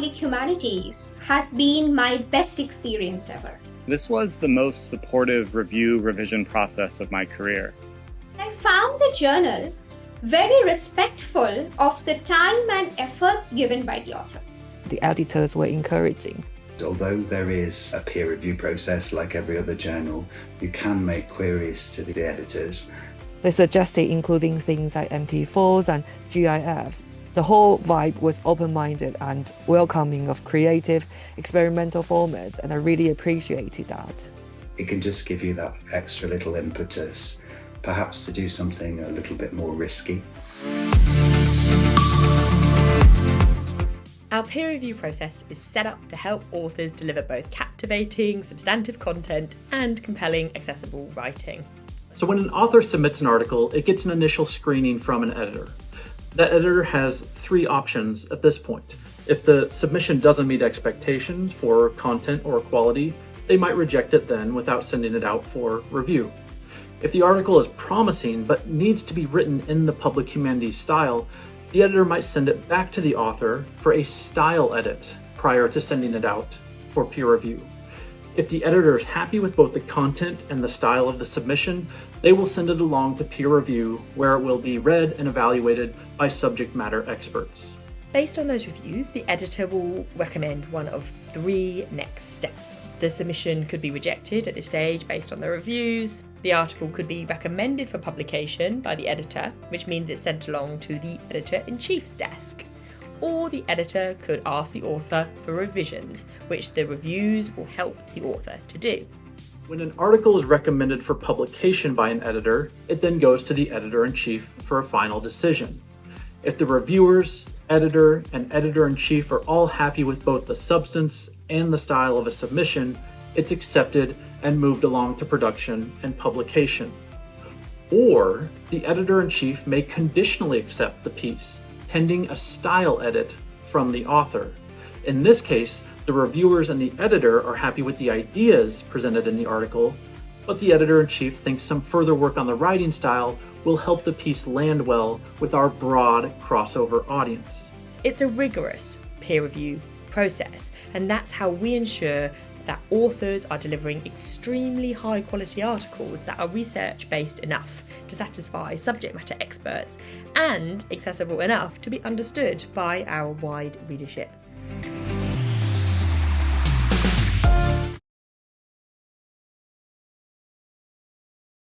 Public Humanities has been my best experience ever. This was the most supportive review revision process of my career. I found the journal very respectful of the time and efforts given by the author. The editors were encouraging. Although there is a peer review process like every other journal, you can make queries to the editors. They suggested including things like MP4s and GIFs. The whole vibe was open-minded and welcoming of creative, experimental formats, and I really appreciated that. It can just give you that extra little impetus, perhaps to do something a little bit more risky. Our peer review process is set up to help authors deliver both captivating, substantive content and compelling, accessible writing. So when an author submits an article, it gets an initial screening from an editor. That editor has three options at this point. If the submission doesn't meet expectations for content or quality, they might reject it then without sending it out for review. If the article is promising but needs to be written in the Public Humanities style, the editor might send it back to the author for a style edit prior to sending it out for peer review. If the editor is happy with both the content and the style of the submission, they will send it along to peer review, where it will be read and evaluated by subject matter experts. Based on those reviews, the editor will recommend one of three next steps. The submission could be rejected at this stage based on the reviews. The article could be recommended for publication by the editor, which means it's sent along to the editor-in-chief's desk. Or the editor could ask the author for revisions, which the reviews will help the author to do. When an article is recommended for publication by an editor, it then goes to the editor-in-chief for a final decision. If the reviewers, editor, and editor-in-chief are all happy with both the substance and the style of a submission, it's accepted and moved along to production and publication. Or the editor-in-chief may conditionally accept the piece, pending a style edit from the author. In this case, the reviewers and the editor are happy with the ideas presented in the article, but the editor-in-chief thinks some further work on the writing style will help the piece land well with our broad crossover audience. It's a rigorous peer review process, and that's how we ensure that authors are delivering extremely high quality articles that are research based enough to satisfy subject matter experts and accessible enough to be understood by our wide readership.